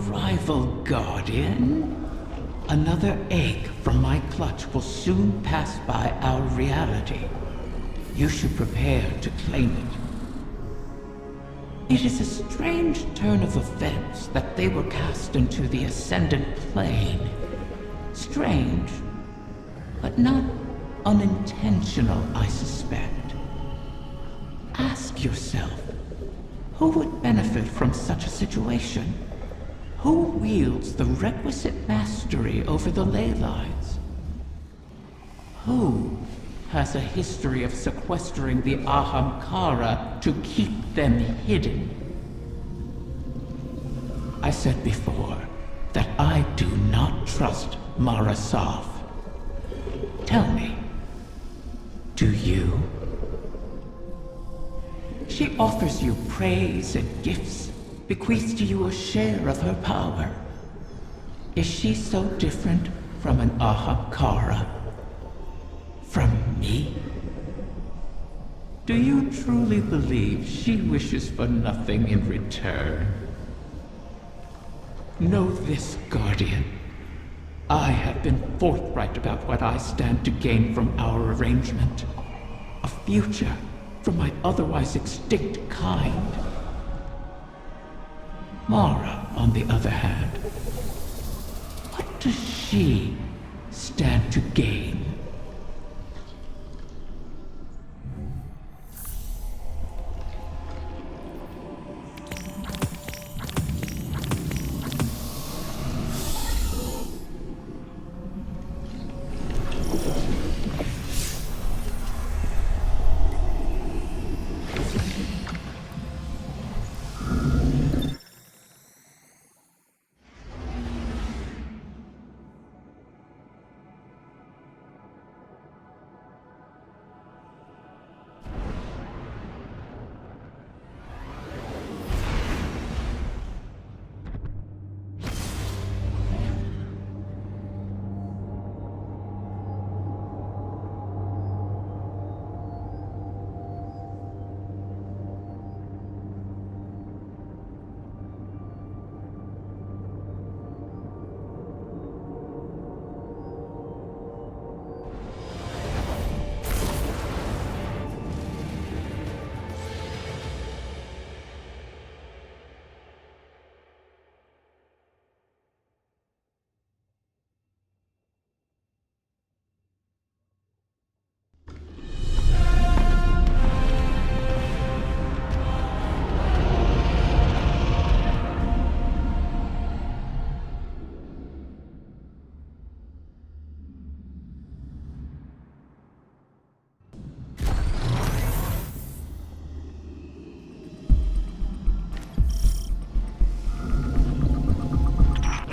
arrival, Guardian. Another egg from my clutch will soon pass by our reality. You should prepare to claim it. It is a strange turn of events that they were cast into the Ascendant Plane. Strange, but not unintentional, I suspect. Ask yourself, who would benefit from such a situation? Who wields the requisite mastery over the ley lines? Who has a history of sequestering the Ahamkara to keep them hidden? I said before that I do not trust Mara Saf. Tell me, do you? She offers you praise and gifts, bequeaths to you a share of her power. Is she so different from an Ahamkara? From me? Do you truly believe she wishes for nothing in return? Know this, Guardian. I have been forthright about what I stand to gain from our arrangement. A future for my otherwise extinct kind. Mara, on the other hand, what does she stand to gain?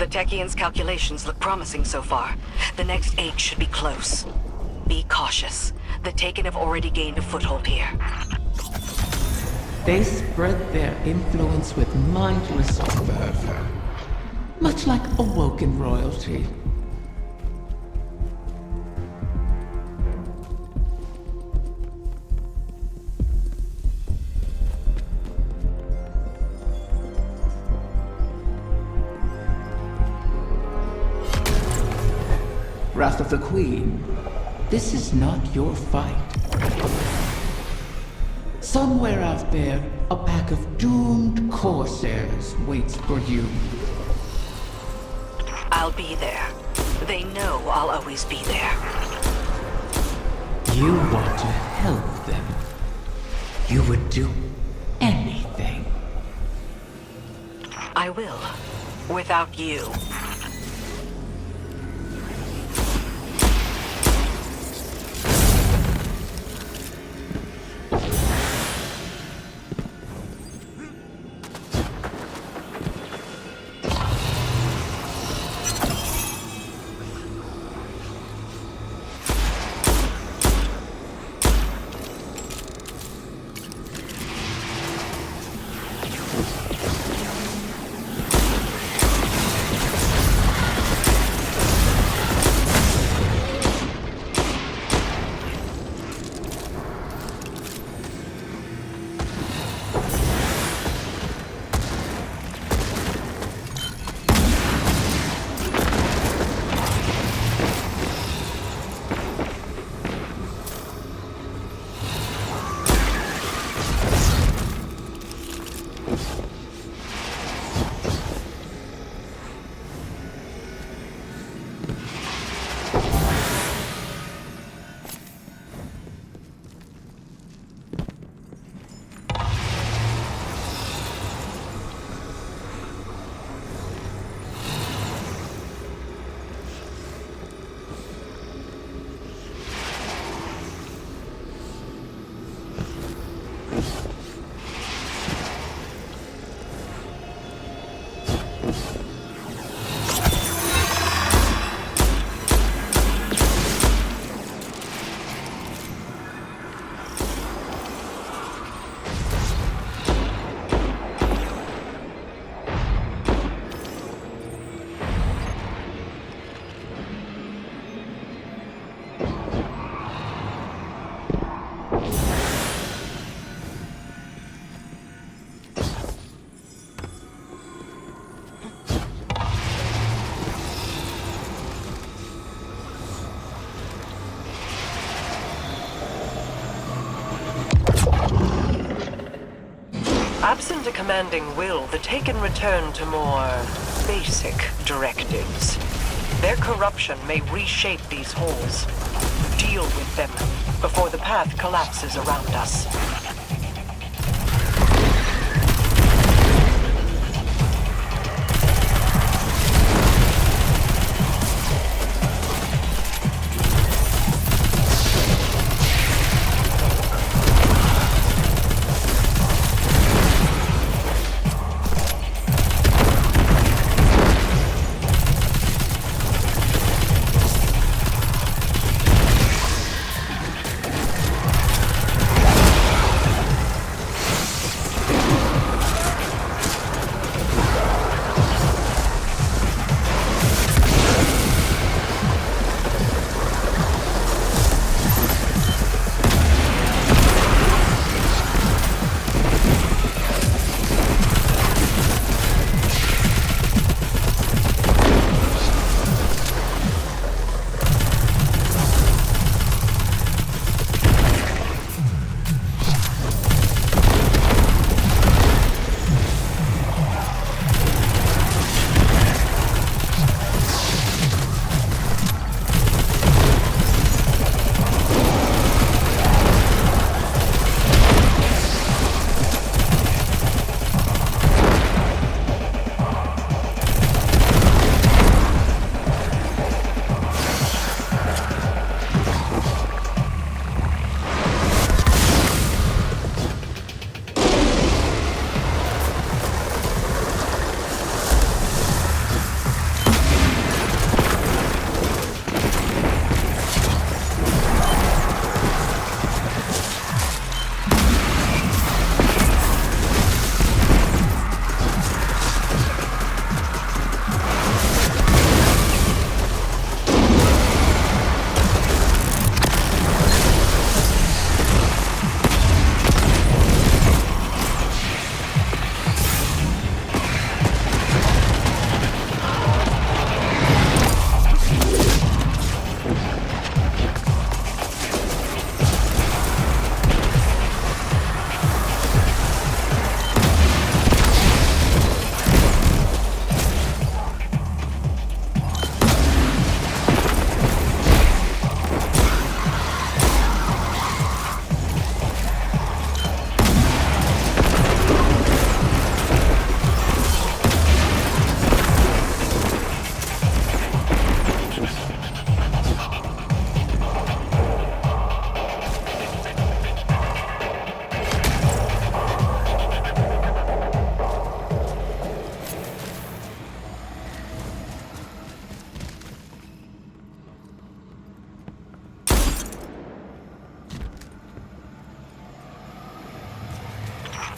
The Techian's calculations look promising so far. The next 8 should be close. Be cautious. The Taken have already gained a foothold here. They spread their influence with mindless fervor, much like Awoken royalty. Wrath of the Queen, this is not your fight. Somewhere out there, a pack of doomed corsairs waits for you. I'll be there. They know I'll always be there. You want to help them. You would do anything. I will. Without you. Absent a commanding will, the Taken return to more basic directives. Their corruption may reshape these holes. Deal with them before the path collapses around us.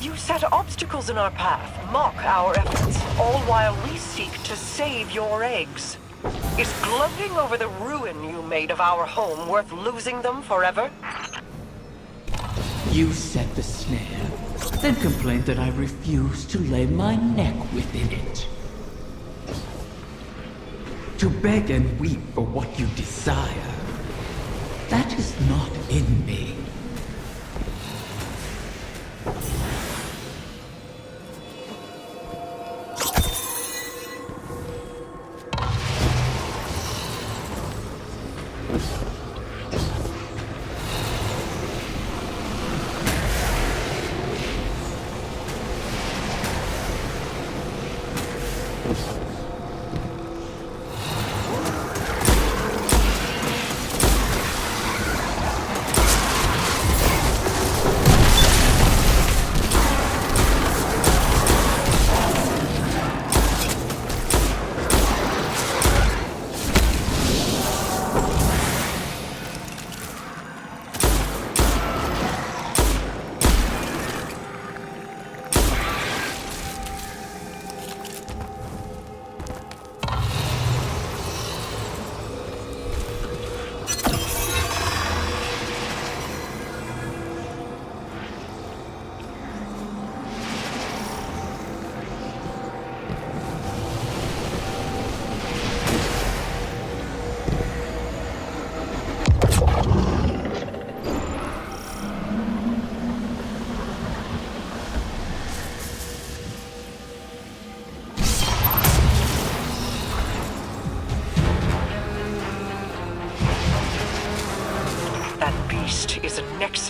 You set obstacles in our path, mock our efforts, all while we seek to save your eggs. Is gloating over the ruin you made of our home worth losing them forever? You set the snare, then complained that I refused to lay my neck within it. To beg and weep for what you desire, that is not in me.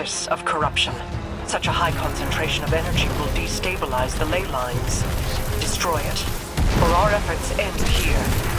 nexus of corruption. Such a high concentration of energy will destabilize the ley lines. Destroy it, or our efforts end here.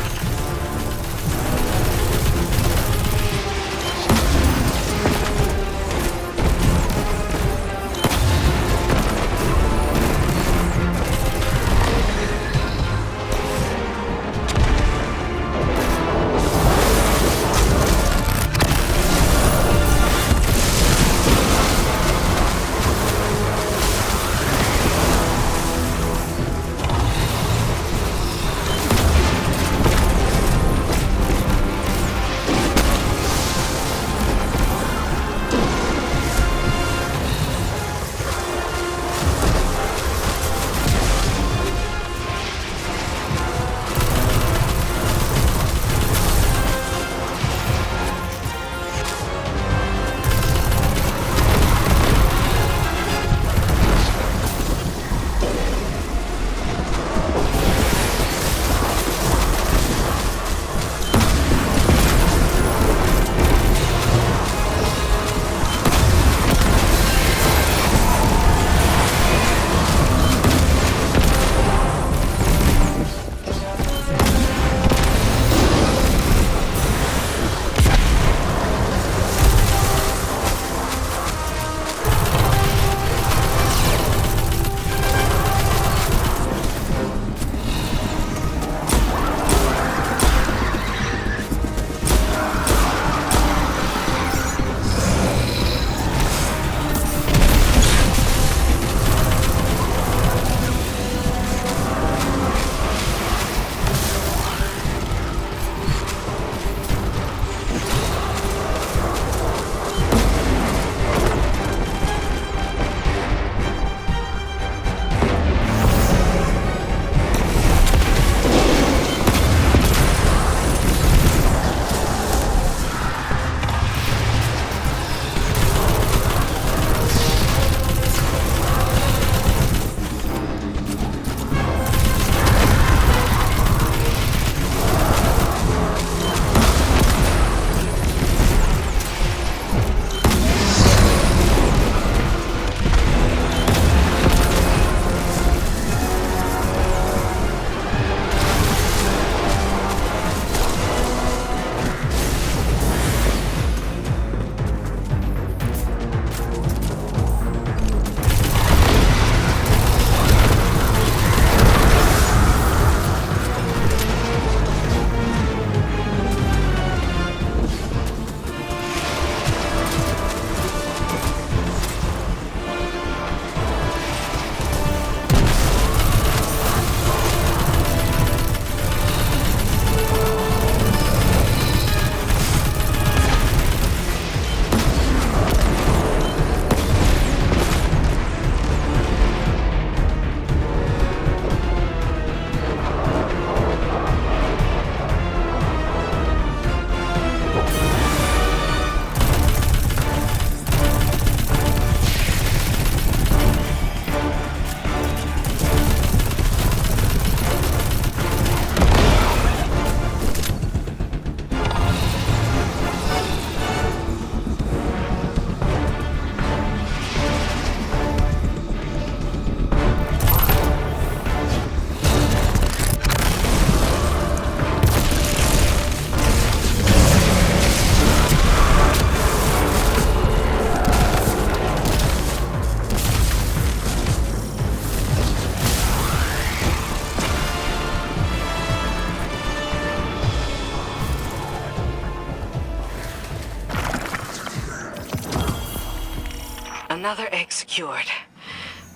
Another egg secured.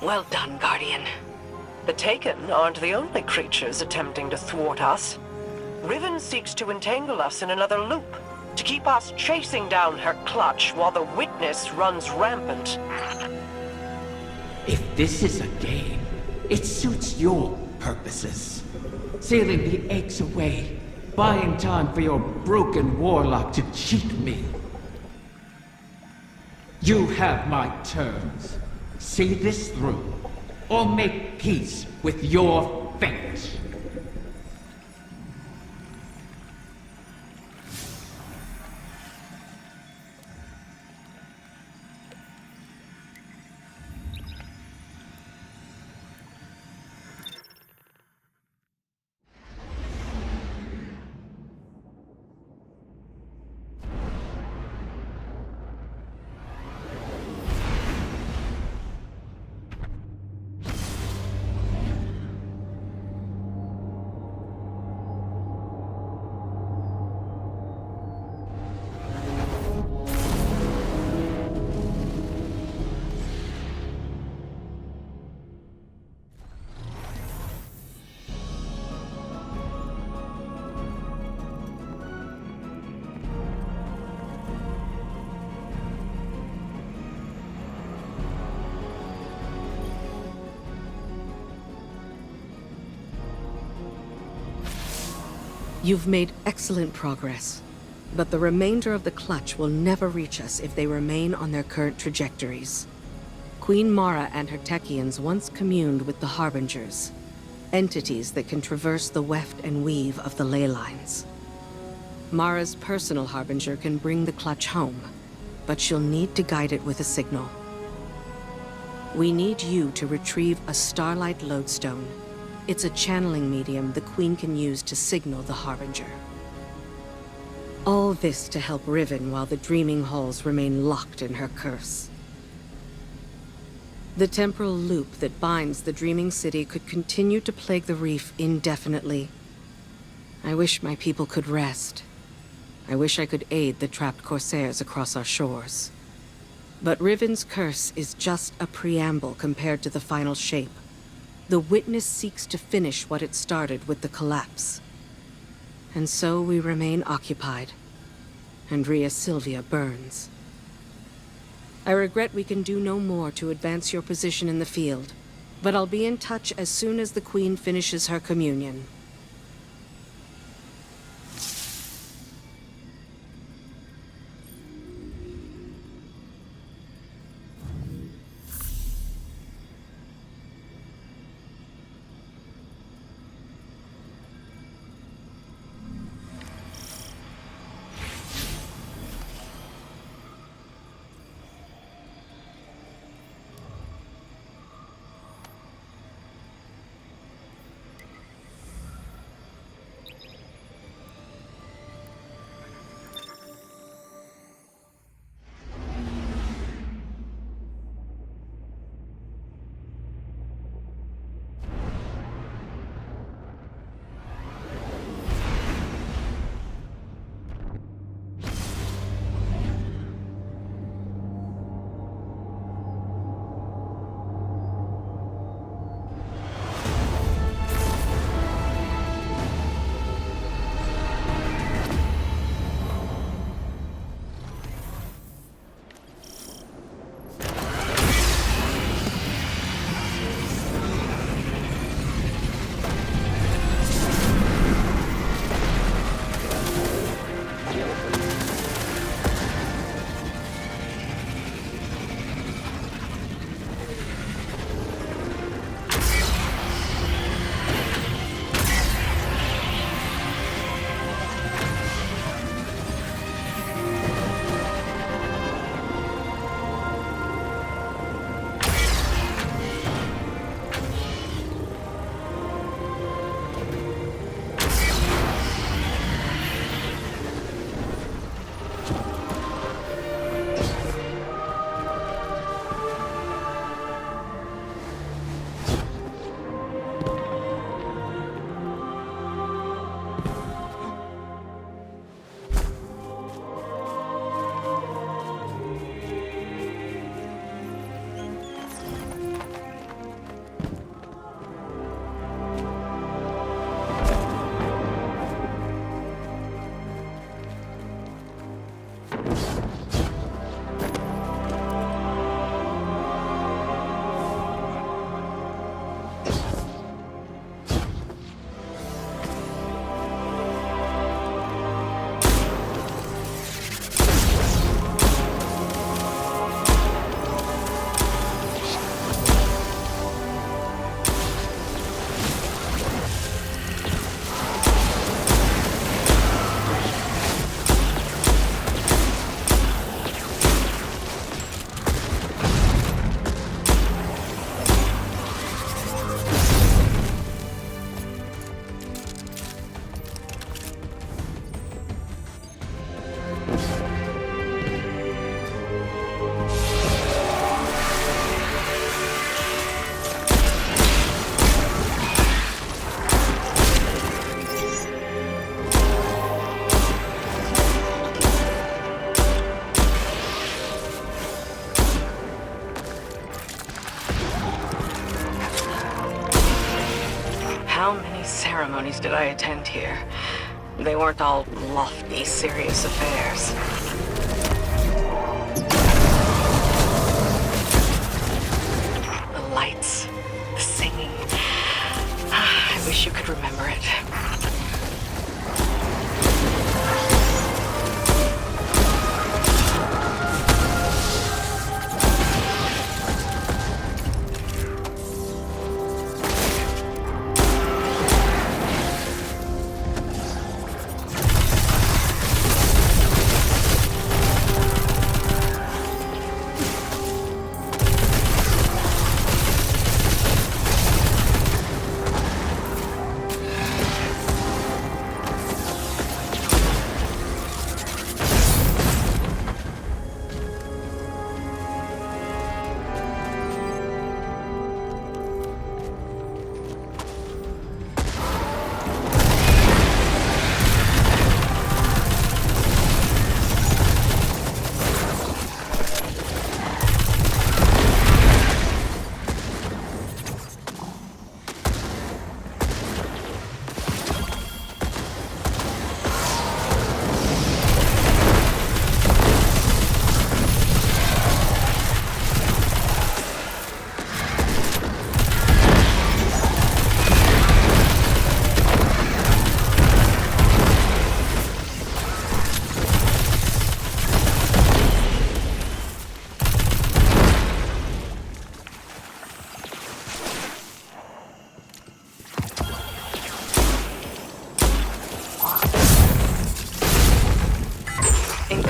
Well done, Guardian. The Taken aren't the only creatures attempting to thwart us. Riven seeks to entangle us in another loop, to keep us chasing down her clutch while the Witness runs rampant. If this is a game, it suits your purposes. Sailing the eggs away, buying time for your broken warlock to cheat me. You have my terms. See this through, or make peace with your fate. You've made excellent progress, but the remainder of the clutch will never reach us if they remain on their current trajectories. Queen Mara and her Techians once communed with the Harbingers, entities that can traverse the weft and weave of the ley lines. Mara's personal Harbinger can bring the clutch home, but she'll need to guide it with a signal. We need you to retrieve a Starlight Lodestone. It's a channeling medium the Queen can use to signal the Harbinger. All this to help Riven while the Dreaming Halls remain locked in her curse. The temporal loop that binds the Dreaming City could continue to plague the reef indefinitely. I wish my people could rest. I wish I could aid the trapped Corsairs across our shores. But Riven's curse is just a preamble compared to the final shape. The Witness seeks to finish what it started with the collapse. And so we remain occupied. And Rhea Sylvia burns. I regret we can do no more to advance your position in the field, but I'll be in touch as soon as the Queen finishes her communion. How many ceremonies did I attend here? They weren't all lofty, serious affairs. The lights, the singing. I wish you could remember it.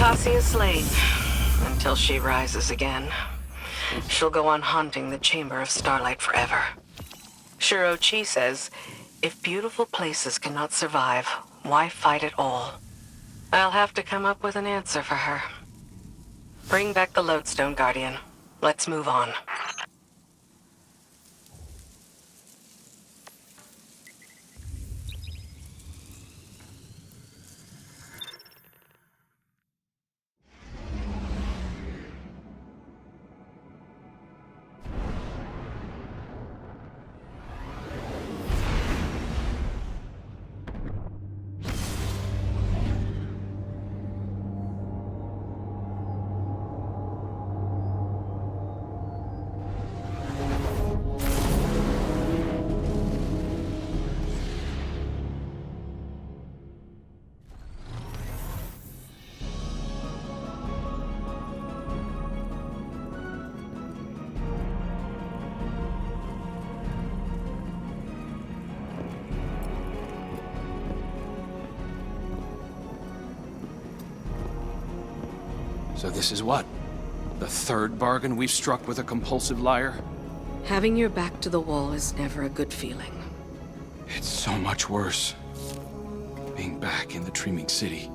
Kasi is slain. Until she rises again. She'll go on haunting the Chamber of Starlight forever. Shiro-chi says, if beautiful places cannot survive, why fight at all? I'll have to come up with an answer for her. Bring back the Lodestone Guardian. Let's move on. So this is what? The third bargain we've struck with a compulsive liar? Having your back to the wall is never a good feeling. It's so much worse. Being back in the Dreaming City.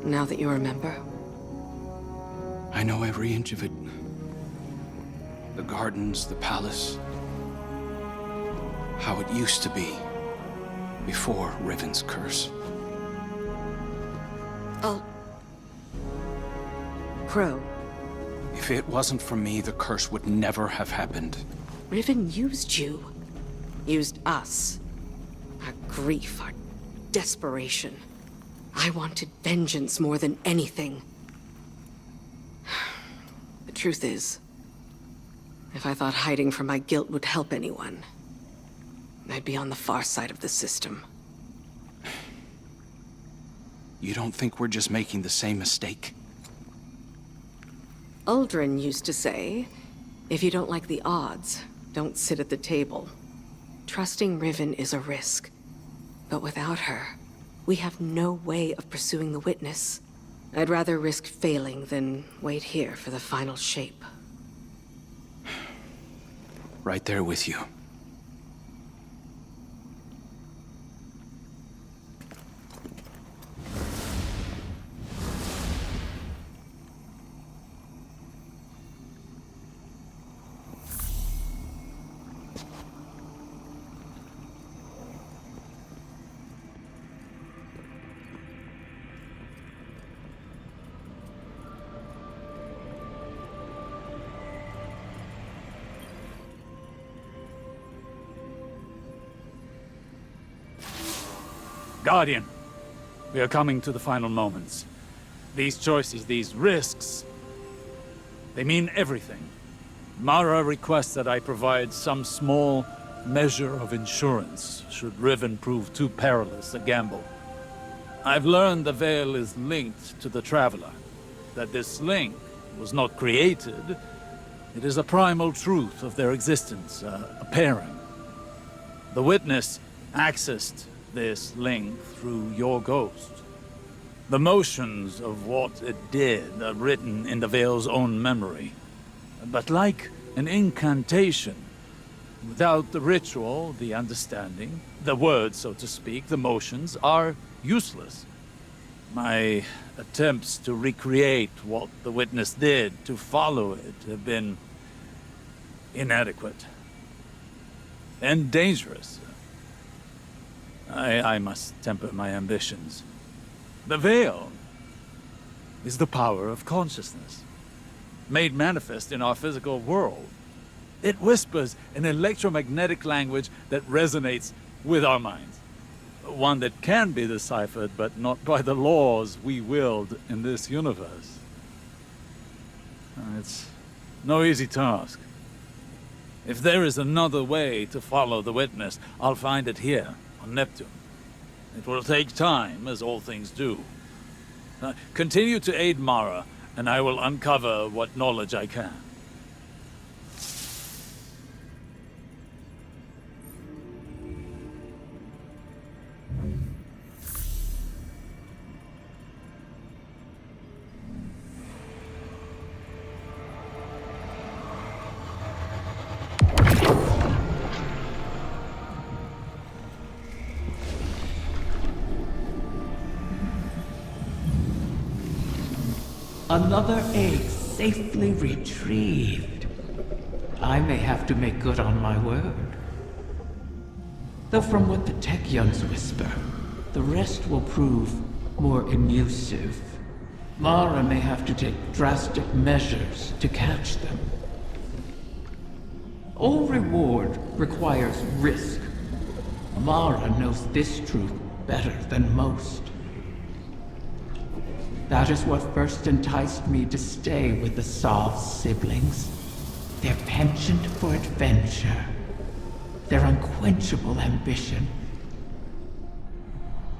Now that you remember, I know every inch of it. The gardens, the palace. How it used to be. Before Riven's curse. Crow, If it wasn't for me, the curse would never have happened. Riven used you. Used us. Our grief, our desperation. I wanted vengeance more than anything. The truth is, if I thought hiding from my guilt would help anyone, I'd be on the far side of the system. You don't think we're just making the same mistake? Uldren used to say, if you don't like the odds, don't sit at the table. Trusting Riven is a risk. But without her, we have no way of pursuing the witness. I'd rather risk failing than wait here for the final shape. Right there with you. Guardian, we are coming to the final moments. These choices, these risks, they mean everything. Mara requests that I provide some small measure of insurance should Riven prove too perilous a gamble. I've learned the Veil is linked to the Traveler, that this link was not created. It is a primal truth of their existence, a pairing. The Witness accessed this link through your ghost. The motions of what it did are written in the Veil's own memory. But like an incantation, without the ritual, the understanding, the words, so to speak, the motions, are useless. My attempts to recreate what the Witness did, to follow it, have been inadequate. And dangerous. I must temper my ambitions. The Veil is the power of consciousness, made manifest in our physical world. It whispers an electromagnetic language that resonates with our minds. One that can be deciphered, but not by the laws we wield in this universe. It's no easy task. If there is another way to follow the Witness, I'll find it here. On Neptune. It will take time, as all things do. Continue to aid Mara, and I will uncover what knowledge I can. Another egg safely retrieved. I may have to make good on my word. Though from what the Techyons whisper, the rest will prove more elusive. Mara may have to take drastic measures to catch them. All reward requires risk. Mara knows this truth better than most. That is what first enticed me to stay with the Sov siblings. Their penchant for adventure. Their unquenchable ambition.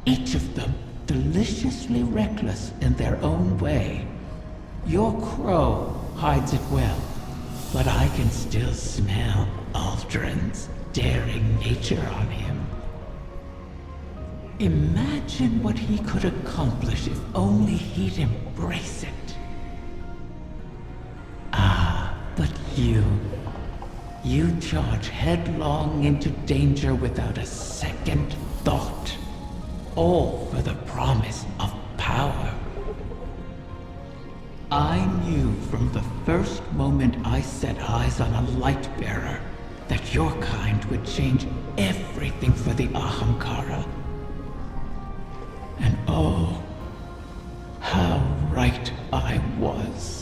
Each of them deliciously reckless in their own way. Your crow hides it well, but I can still smell Aldrin's daring nature on him. Imagine what he could accomplish if only he'd embrace it. Ah, but you charge headlong into danger without a second thought. All for the promise of power. I knew from the first moment I set eyes on a Lightbearer that your kind would change everything for the Ahamkara. And oh, how right I was.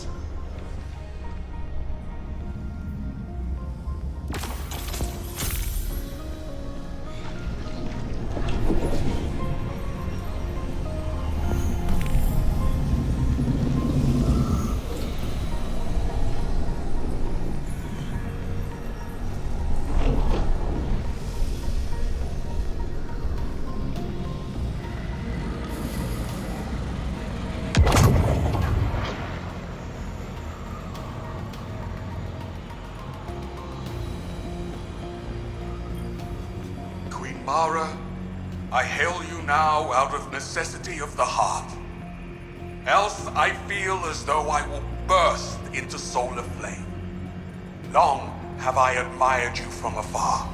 Mara, I hail you now out of necessity of the heart. Else I feel as though I will burst into solar flame. Long have I admired you from afar,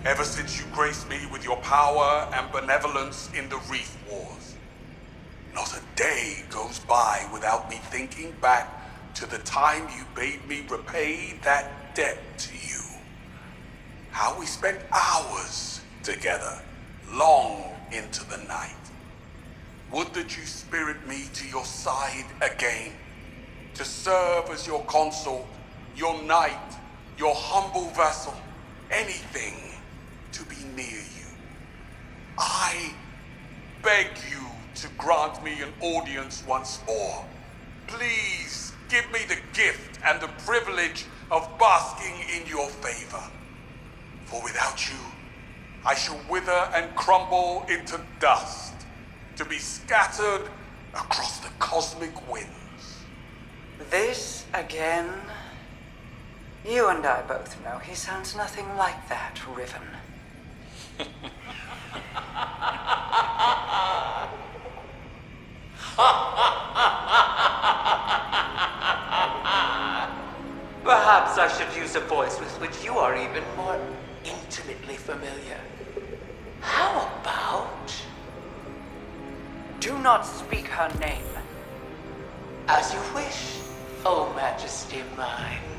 ever since you graced me with your power and benevolence in the Reef Wars. Not a day goes by without me thinking back to the time you bade me repay that debt to you. How we spent hours together, long into the night. Would that you spirit me to your side again, to serve as your consort, your knight, your humble vassal, anything to be near you. I beg you to grant me an audience once more. Please give me the gift and the privilege of basking in your favor. For without you, I shall wither and crumble into dust, to be scattered across the cosmic winds. This again? You and I both know he sounds nothing like that, Riven. Perhaps I should use a voice with which you are even more intimately familiar. How about... Do not speak her name. As you wish, O Majesty mine.